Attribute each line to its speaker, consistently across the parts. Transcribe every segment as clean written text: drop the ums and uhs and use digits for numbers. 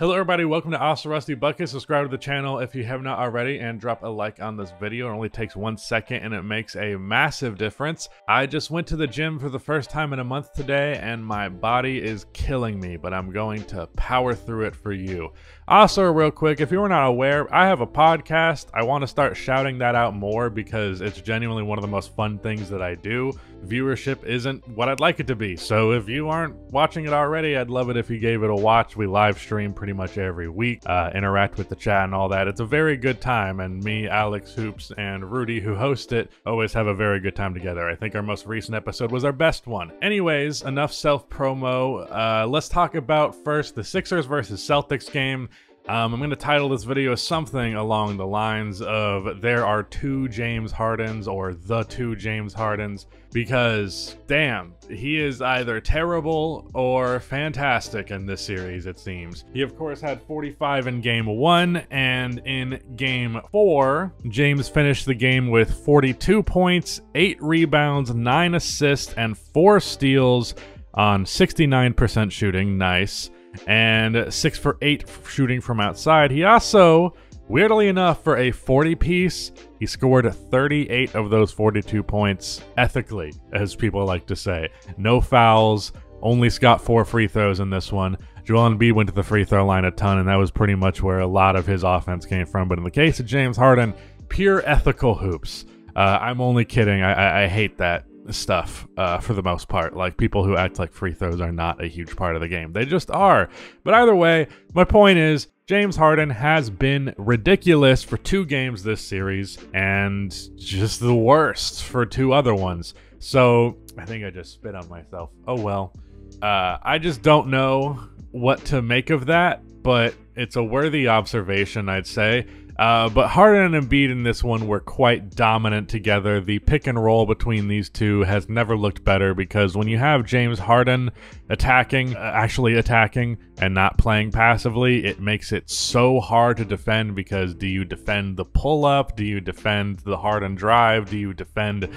Speaker 1: Hello everybody, welcome to Awesome Rusty Bucket. Subscribe to the channel if you have not already and drop a like on this video. It only takes 1 second and it makes a massive difference. I just went to the gym for the first time in a month today and my body is killing me, but I'm going to power through it for you. Also, real quick, if you were not aware, I have a podcast. I want to start shouting that out more because it's genuinely one of the most fun things that I do. Viewership isn't what I'd like it to be, so if you aren't watching it already, I'd love it if you gave it a watch. We live stream pretty much every week, interact with the chat and all that. It's a very good time, and me, Alex, Hoops, and Rudy, who host it, always have a very good time together. I think our most recent episode was our best one. Anyways, enough self-promo. Let's talk about first the Sixers versus Celtics game. I'm going to title this video something along the lines of there are two James Hardens or the two James Hardens, because damn, he is either terrible or fantastic in this series, it seems. He of course had 45 in game 1, and in game 4, James finished the game with 42 points, 8 rebounds, 9 assists, and 4 steals on 69% shooting. Nice. And 6 for 8 shooting from outside. He also, weirdly enough, for a 40 piece, he scored 38 of those 42 points ethically, as people like to say. No fouls, only got 4 free throws in this one. Joel Embiid went to the free throw line a ton, and that was pretty much where a lot of his offense came from. But in the case of James Harden, pure ethical hoops. I'm only kidding. I hate that stuff for the most part. Like, people who act like free throws are not a huge part of the game. They just are. But either way, my point is James Harden has been ridiculous for 2 games this series and just the worst for 2 other ones. So I think I just spit on myself. Oh well. I just don't know what to make of that, but it's a worthy observation, I'd say. But Harden and Embiid in this one were quite dominant together. The pick and roll between these two has never looked better, because when you have James Harden actually attacking and not playing passively, it makes it so hard to defend, because do you defend the pull-up? Do you defend the Harden drive? Do you defend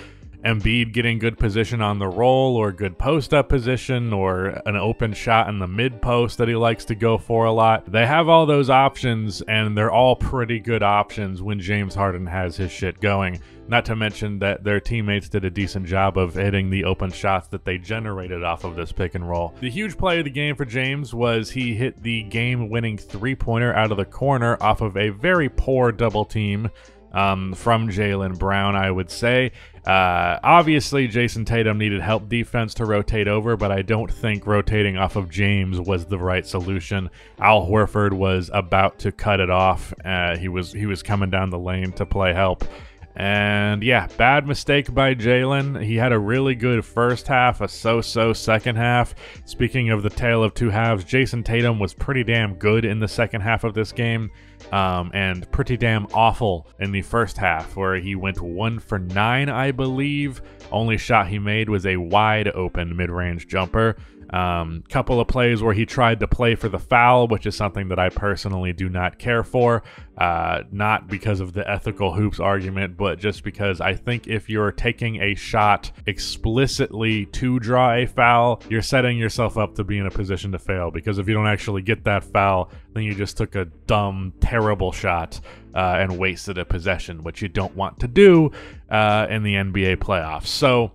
Speaker 1: Embiid getting good position on the roll, or good post-up position, or an open shot in the mid-post that he likes to go for a lot? They have all those options, and they're all pretty good options when James Harden has his shit going. Not to mention that their teammates did a decent job of hitting the open shots that they generated off of this pick and roll. The huge play of the game for James was he hit the game-winning three-pointer out of the corner off of a very poor double team from Jaylen Brown, I would say. Obviously, Jason Tatum needed help defense to rotate over, but I don't think rotating off of James was the right solution. Al Horford was about to cut it off. He was coming down the lane to play help. And yeah, bad mistake by Jaylen. He had a really good first half, a so-so second half. Speaking of the tale of two halves, Jason Tatum was pretty damn good in the second half of this game, and pretty damn awful in the first half, where he went 1 for 9, I believe. Only shot he made was a wide open mid-range jumper. Couple of plays where he tried to play for the foul, which is something that I personally do not care for. Not because of the ethical hoops argument, but just because I think if you're taking a shot explicitly to draw a foul, you're setting yourself up to be in a position to fail, because if you don't actually get that foul, then you just took a dumb, terrible shot and wasted a possession, which you don't want to do in the NBA playoffs. So,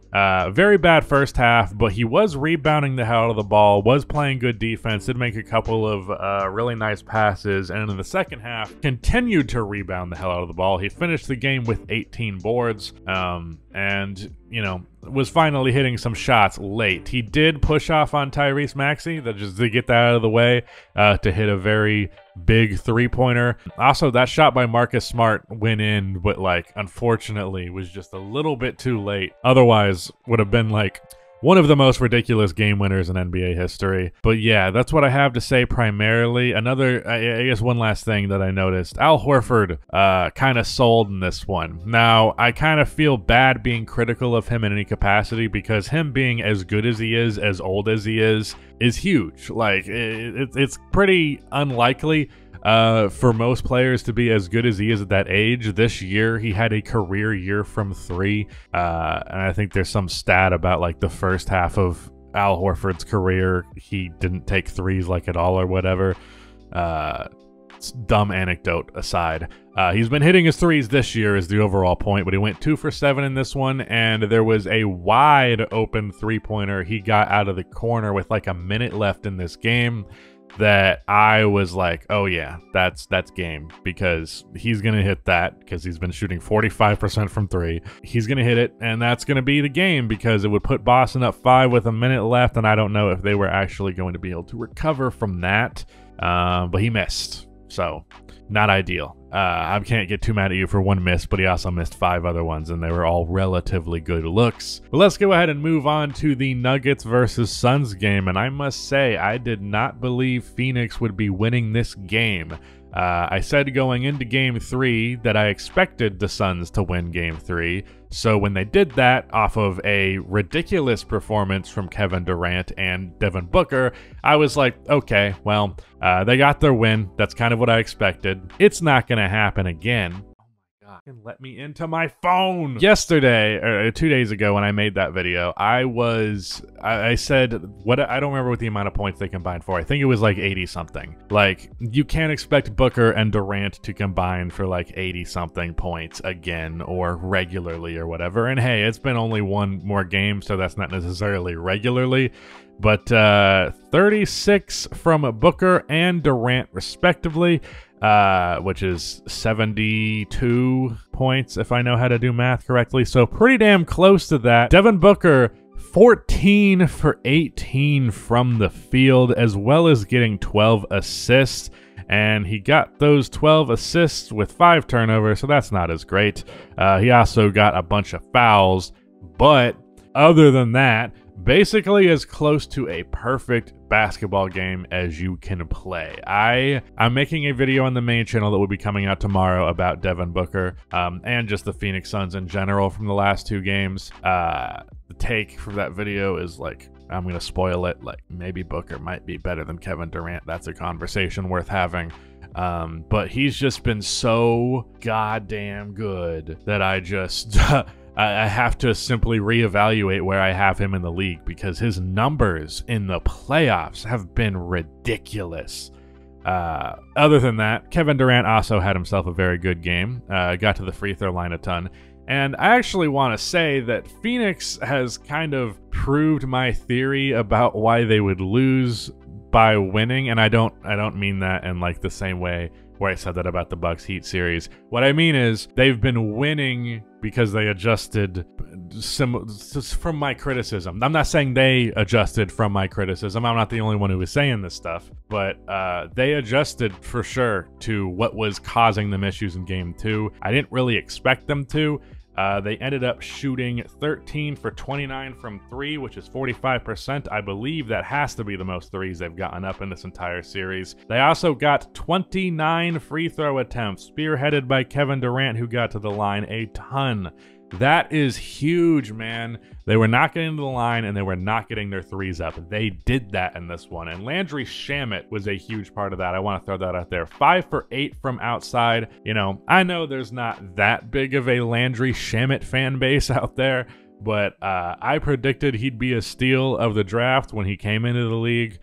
Speaker 1: very bad first half, but he was rebounding the hell out of the ball, was playing good defense, did make a couple of really nice passes, and in the second half, continued to rebound the hell out of the ball. He finished the game with 18 boards, and, you know, was finally hitting some shots late. He did push off on Tyrese Maxey, just to get that out of the way, to hit a very big three-pointer. Also, that shot by Marcus Smart went in, but, like, unfortunately was just a little bit too late. Otherwise, would have been, like, one of the most ridiculous game winners in NBA history. But yeah, that's what I have to say primarily. Another, I guess one last thing that I noticed, Al Horford kind of sold in this one. Now, I kind of feel bad being critical of him in any capacity, because him being as good as he is, as old as he is huge. Like, it's pretty unlikely for most players to be as good as he is at that age. This year, he had a career year from 3. And I think there's some stat about, like, the first half of Al Horford's career, he didn't take threes, like, at all or whatever. Dumb anecdote aside, he's been hitting his threes this year is the overall point, but he went 2 for 7 in this one, and there was a wide open three-pointer he got out of the corner with like a minute left in this game that I was like, oh yeah, that's game, because he's gonna hit that, because he's been shooting 45% from 3. He's gonna hit it, and that's gonna be the game, because it would put Boston up 5 with a minute left, and I don't know if they were actually going to be able to recover from that, but he missed. So, not ideal. I can't get too mad at you for one miss, but he also missed 5 other ones, and they were all relatively good looks. But let's go ahead and move on to the Nuggets versus Suns game, and I must say, I did not believe Phoenix would be winning this game. I said going into Game 3 that I expected the Suns to win Game 3, so when they did that off of a ridiculous performance from Kevin Durant and Devin Booker, I was like, okay, well, they got their win. That's kind of what I expected. It's not going to happen again. And let me into my phone. Yesterday, or 2 days ago when I made that video, I said, I don't remember what the amount of points they combined for. I think it was like 80 something. Like, you can't expect Booker and Durant to combine for like 80 something points again, or regularly or whatever. And hey, it's been only one more game, so that's not necessarily regularly. But 36 from Booker and Durant respectively, which is 72 points if I know how to do math correctly. So pretty damn close to that. Devin Booker, 14 for 18 from the field, as well as getting 12 assists. And he got those 12 assists with 5 turnovers, so that's not as great. He also got a bunch of fouls, but other than that, basically as close to a perfect basketball game as you can play. I'm making a video on the main channel that will be coming out tomorrow about Devin Booker and just the Phoenix Suns in general from the last 2 games. The take from that video is like, I'm going to spoil it, like maybe Booker might be better than Kevin Durant. That's a conversation worth having. But he's just been so goddamn good that I just... I have to simply reevaluate where I have him in the league, because his numbers in the playoffs have been ridiculous. Other than that, Kevin Durant also had himself a very good game. Got to the free throw line a ton. And I actually want to say that Phoenix has kind of proved my theory about why they would lose by winning, and I don't mean that in like the same way where I said that about the Bucks Heat series. What I mean is they've been winning because they adjusted from my criticism. I'm not saying they adjusted from my criticism. I'm not the only one who was saying this stuff, but they adjusted for sure to what was causing them issues in Game 2. I didn't really expect them to. They ended up shooting 13 for 29 from 3, which is 45%. I believe that has to be the most threes they've gotten up in this entire series. They also got 29 free throw attempts, spearheaded by Kevin Durant, who got to the line a ton. That is huge, man. They were not getting to the line, and they were not getting their threes up. They did that in this one, and Landry Shamet was a huge part of that. I want to throw that out there. 5 for 8 from outside. You know, I know there's not that big of a Landry Shamet fan base out there, but I predicted he'd be a steal of the draft when he came into the league.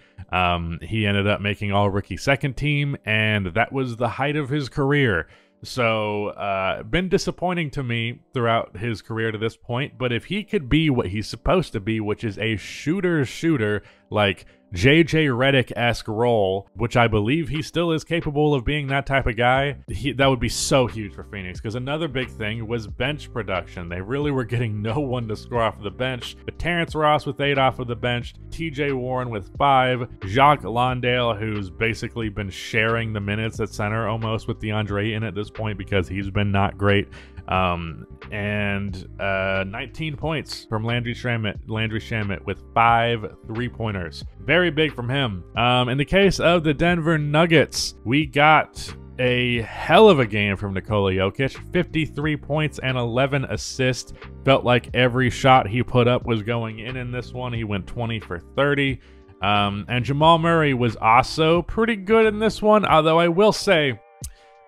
Speaker 1: He ended up making all-rookie second team, and that was the height of his career. So, been disappointing to me throughout his career to this point, but if he could be what he's supposed to be, which is a shooter, like JJ Redick-esque role, which I believe he still is capable of being that type of guy, that would be so huge for Phoenix, because another big thing was bench production. They really were getting no one to score off of the bench, but Terrence Ross with 8 off of the bench, TJ Warren with 5, Jacques Landale, who's basically been sharing the minutes at center almost with DeAndre Ayton at this point because he's been not great, and 19 points from Landry Shamet with 5 3-pointers. Very big from him. In the case of the Denver Nuggets, we got a hell of a game from Nikola Jokic. 53 points and 11 assists. Felt like every shot he put up was going in this one. He went 20 for 30. And Jamal Murray was also pretty good in this one, although I will say,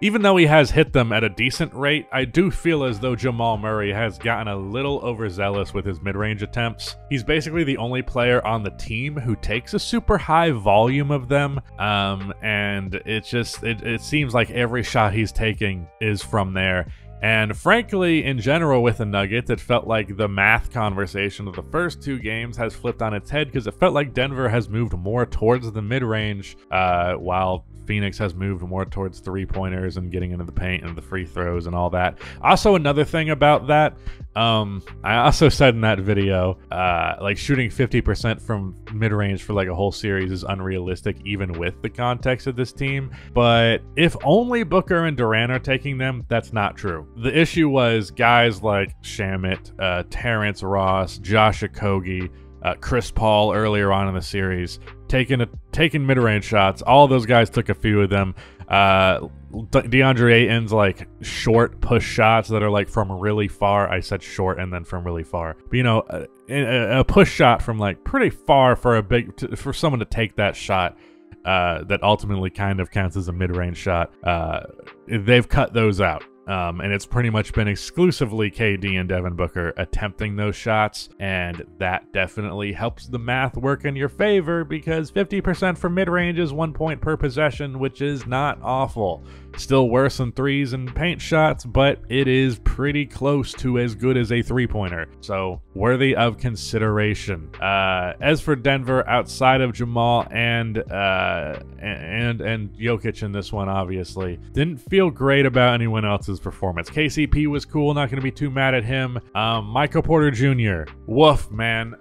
Speaker 1: Even though he has hit them at a decent rate, I do feel as though Jamal Murray has gotten a little overzealous with his mid-range attempts. He's basically the only player on the team who takes a super high volume of them, and it seems like every shot he's taking is from there. And frankly, in general with the Nuggets, it felt like the math conversation of the first two games has flipped on its head, because it felt like Denver has moved more towards the mid-range, while Phoenix has moved more towards three-pointers and getting into the paint and the free throws and all that. Also, another thing about that, I also said in that video, like shooting 50% from mid-range for like a whole series is unrealistic even with the context of this team. But if only Booker and Durant are taking them, that's not true. The issue was guys like Shamet, Terrence Ross, Josh Okogie, Chris Paul earlier on in the series, taking mid-range shots. All those guys took a few of them. DeAndre Ayton's like short push shots that are like from really far. I said short and then from really far. But you know, a push shot from like pretty far for for someone to take that shot, that ultimately kind of counts as a mid-range shot. They've cut those out. And it's pretty much been exclusively KD and Devin Booker attempting those shots, and that definitely helps the math work in your favor, because 50% from mid-range is 1 point per possession, which is not awful. Still worse than threes and paint shots, but it is pretty close to as good as a three-pointer, so worthy of consideration. As for Denver, outside of Jamal and Jokic in this one, obviously didn't feel great about anyone else's performance. KCP was cool, not going to be too mad at him. Michael Porter Jr., woof, man.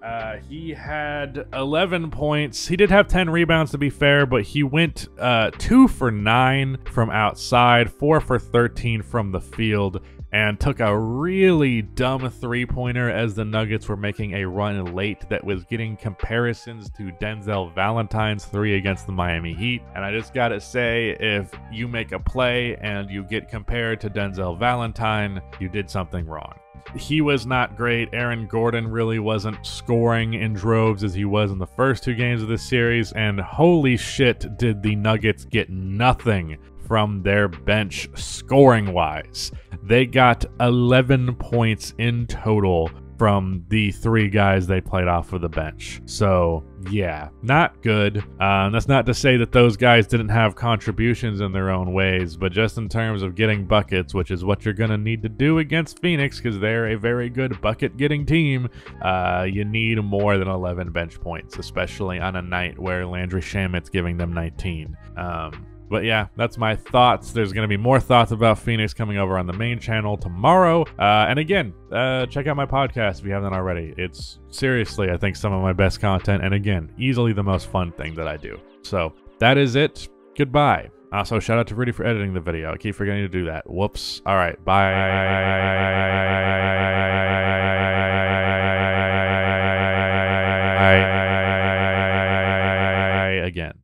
Speaker 1: He had 11 points. He did have 10 rebounds, to be fair, but he went 2 for 9 from outside, 4 for 13 from the field, and took a really dumb three-pointer as the Nuggets were making a run late that was getting comparisons to Denzel Valentine's three against the Miami Heat. And I just gotta say, if you make a play and you get compared to Denzel Valentine, you did something wrong. He was not great. Aaron Gordon really wasn't scoring in droves as he was in the first two games of this series, and holy shit did the Nuggets get nothing from their bench scoring-wise. They got 11 points in total from the three guys they played off of the bench. So, yeah, not good. That's not to say that those guys didn't have contributions in their own ways, but just in terms of getting buckets, which is what you're going to need to do against Phoenix, because they're a very good bucket-getting team, you need more than 11 bench points, especially on a night where Landry Shamet's giving them 19. But yeah, that's my thoughts. There's going to be more thoughts about Phoenix coming over on the main channel tomorrow. And again, check out my podcast if you haven't already. It's seriously, I think, some of my best content. And again, easily the most fun thing that I do. So that is it. Goodbye. Also, shout out to Rudy for editing the video. I keep forgetting to do that. Whoops. All right. Bye.